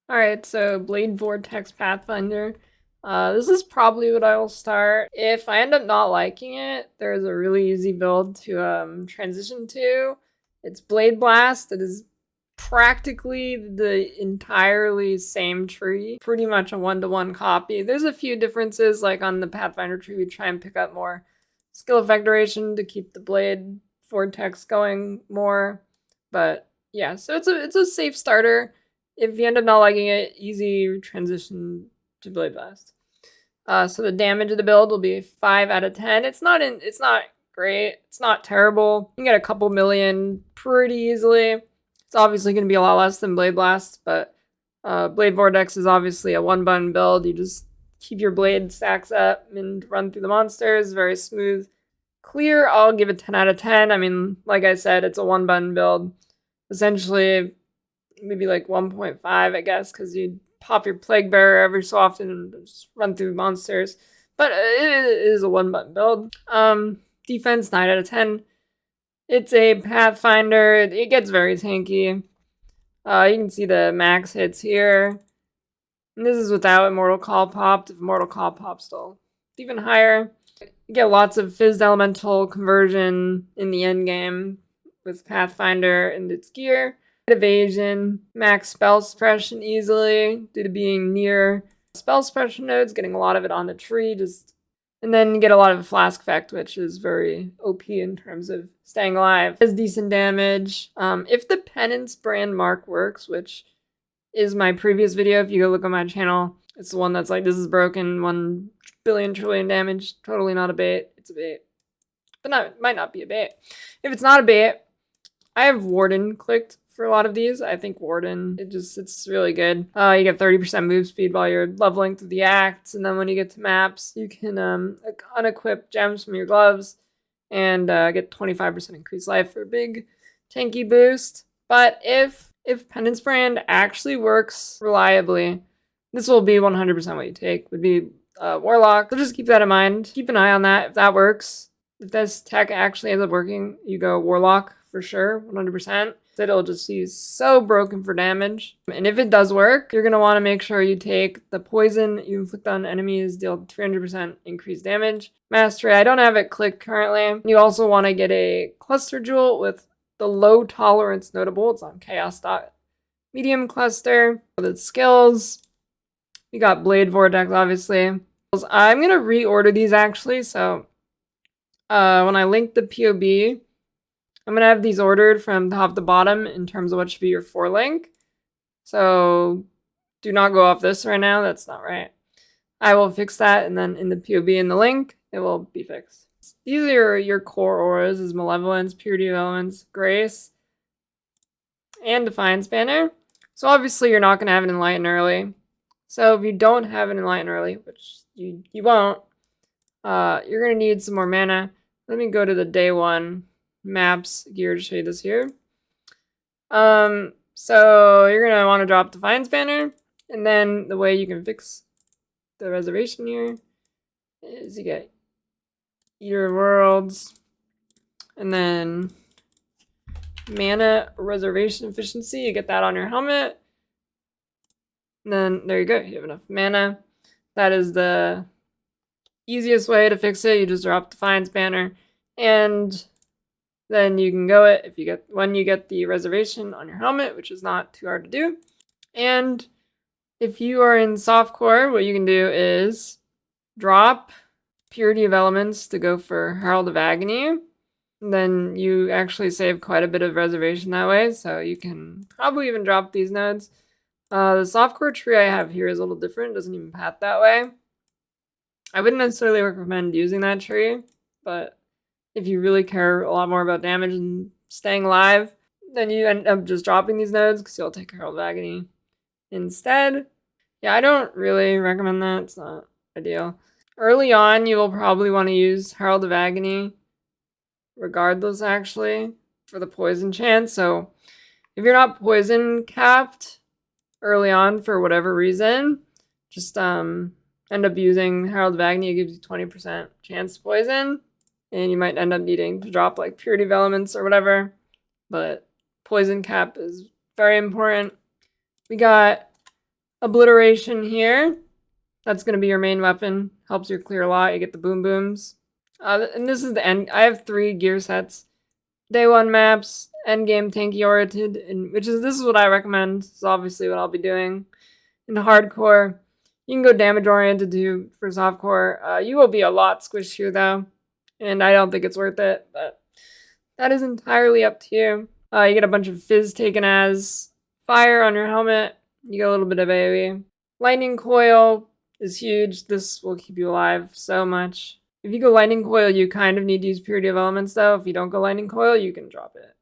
Alright, so Blade Vortex Pathfinder. This is probably what I will start. If I end up not liking it, there's a really easy build to transition to. It's Blade Blast. It is practically the entirely same tree. Pretty much a one-to-one copy. There's a few differences, like on the Pathfinder tree, we try and pick up more skill effect duration to keep the Blade Vortex going more. But yeah, so it's a safe starter. If you end up not liking it, easy transition to Blade Blast. So the damage of the build will be 5 out of 10. It's not great. It's not terrible. You can get a couple million pretty easily. It's obviously going to be a lot less than Blade Blast, but Blade Vortex is obviously a one-button build. You just keep your blade stacks up and run through the monsters. Very smooth. Clear, I'll give it 10 out of 10. I mean, like I said, it's a one-button build. Essentially, maybe like 1.5, I guess, because you pop your Plague Bearer every so often and just run through monsters. But it is a one-button build. Defense, 9 out of 10. It's a Pathfinder. It gets very tanky. You can see the max hits here. And this is without Immortal Call popped. If Immortal Call pops, still even higher. You get lots of Fizzed Elemental conversion in the end game with Pathfinder and its gear. Evasion, max spell suppression easily due to being near spell suppression nodes, getting a lot of it on the tree, and then you get a lot of flask effect, which is very OP in terms of staying alive. It has decent damage. If the Penance brand mark works, which is my previous video, if you go look on my channel, it's the one that's like, this is broken, 1 billion trillion damage, totally not a bait. It's a bait. But it might not be a bait. If it's not a bait, I have Warden clicked for a lot of these. I think Warden, it's really good. You get 30% move speed while you're leveling through the acts, and then when you get to maps, you can unequip gems from your gloves and get 25% increased life for a big tanky boost. But if Penance Brand actually works reliably, this will be 100% what you take, would be Warlock. So just keep that in mind. Keep an eye on that. If that works, if this tech actually ends up working, you go Warlock for sure, 100%. It'll just be so broken for damage. And if it does work, you're going to want to make sure you take the poison you inflict on enemies, deal 300% increased damage. Mastery, I don't have it clicked currently. You also want to get a cluster jewel with the low tolerance notable. It's on chaos dot medium cluster. The skills, we got Blade Vortex, obviously. I'm going to reorder these actually. So when I link the PoB, I'm going to have these ordered from top to bottom in terms of what should be your 4 link. So do not go off this right now. That's not right. I will fix that, and then in the PoB in the link, it will be fixed. These are your core auras, is Malevolence, Purity of Elements, Grace, and Defiance banner. So obviously you're not going to have an Enlighten early. So if you don't have an Enlighten early, which you won't, you're going to need some more mana. Let me go to the day 1 maps gear to show you this here. So you're gonna want to drop Defiance banner, and then the way you can fix the reservation here is you get Eater of Worlds, and then mana reservation efficiency. You get that on your helmet, and then there you go. You have enough mana. That is the easiest way to fix it. You just drop Defiance banner, and then you can go it when you get the reservation on your helmet, which is not too hard to do. And if you are in softcore, what you can do is drop Purity of Elements to go for Herald of Agony. And then you actually save quite a bit of reservation that way, so you can probably even drop these nodes. The softcore tree I have here is a little different. It doesn't even path that way. I wouldn't necessarily recommend using that tree, but if you really care a lot more about damage and staying alive, then you end up just dropping these nodes because you'll take Herald of Agony instead. Yeah, I don't really recommend that. It's not ideal. Early on, you will probably want to use Herald of Agony regardless, actually, for the poison chance. So if you're not poison capped early on for whatever reason, just end up using Herald of Agony. It gives you 20% chance to poison. And you might end up needing to drop like Purity of Elements or whatever. But poison cap is very important. We got Obliteration here. That's going to be your main weapon. Helps you clear a lot. You get the boom booms. And this is the end. I have 3 gear sets. Day 1 maps, endgame tanky oriented, and this is what I recommend. This is obviously what I'll be doing. In hardcore, you can go damage oriented too for softcore. You will be a lot squishier though, and I don't think it's worth it, but that is entirely up to you. You get a bunch of fizz taken as fire on your helmet. You get a little bit of AoE. Lightning coil is huge. This will keep you alive so much. If you go lightning coil, you kind of need to use purity of elements though. If you don't go lightning coil, you can drop it.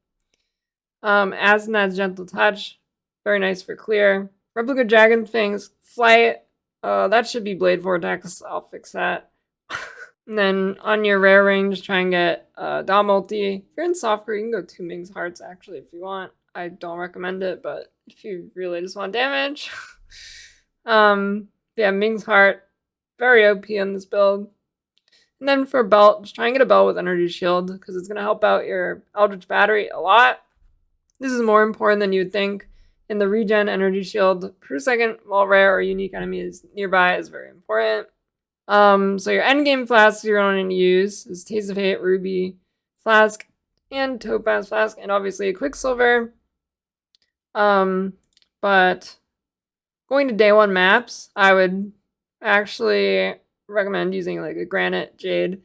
Asnad's gentle touch, very nice for clear. Replica dragon fangs, flight. That should be blade vortex. I'll fix that. And then on your rare range, try and get Dom ulti. If you're in softcore, you can go 2 Ming's hearts actually if you want. I don't recommend it, but if you really just want damage. Yeah, Ming's heart, very OP in this build. And then for belt, just try and get a belt with energy shield because it's going to help out your Eldritch Battery a lot. This is more important than you would think. In the regen energy shield per second while rare or unique enemy is nearby is very important. So your endgame flasks you're going to use is Taste of Hate, Ruby Flask, and Topaz Flask, and obviously a Quicksilver. But going to day 1 maps, I would actually recommend using like a granite, jade,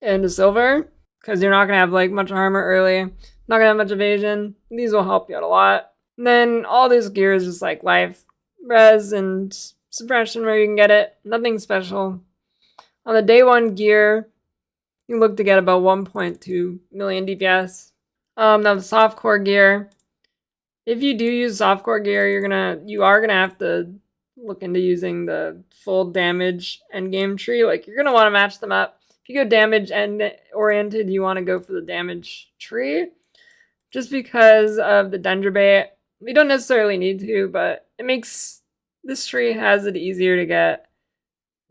and a silver because you're not gonna have like much armor early, not gonna have much evasion. These will help you out a lot. And then all this gear is just like life, res, and suppression where you can get it. Nothing special. On the day 1 gear, you look to get about 1.2 million DPS. Now the softcore gear. If you do use softcore gear, you are gonna have to look into using the full damage endgame tree. Like you're gonna want to match them up. If you go damage end oriented, you want to go for the damage tree, just because of the Dendrobate. We don't necessarily need to, but it makes this tree has it easier to get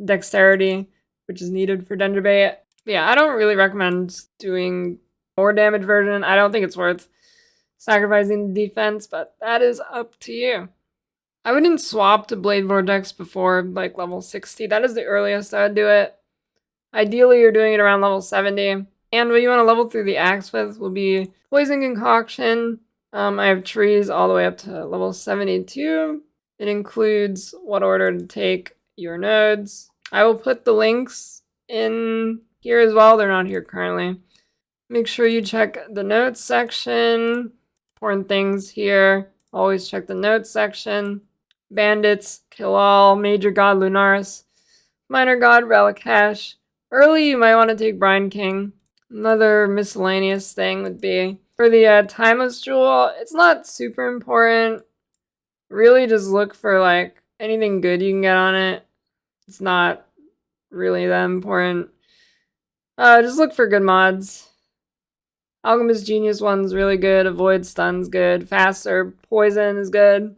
dexterity, which is needed for Dendrobate. But yeah, I don't really recommend doing more damage version. I don't think it's worth sacrificing the defense, but that is up to you. I wouldn't swap to Blade Vortex before like level 60. That is the earliest I would do it. Ideally, you're doing it around level 70. And what you want to level through the axe with will be Poison Concoction. I have trees all the way up to level 72. It includes what order to take your nodes. I will put the links in here as well. They're not here currently. Make sure you check the notes section. Important things here. Always check the notes section. Bandits, kill all, Major God Lunaris, Minor God Relicash. Early, you might want to take Brine King. Another miscellaneous thing would be for the Timeless Jewel. It's not super important. Really, just look for like anything good you can get on it. It's not really that important. Just look for good mods. Alchemist Genius one's really good. Avoid Stun's good. Faster Poison is good.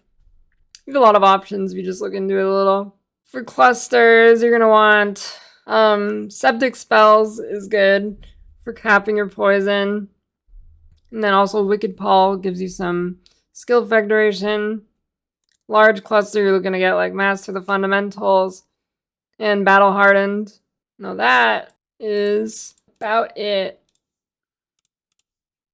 You have a lot of options if you just look into it a little. For clusters, you're going to want Septic Spells is good for capping your poison. And then also Wicked Paul gives you some skill effect duration. Large cluster, you're looking to get like Master the Fundamentals and Battle Hardened. Now that is about it.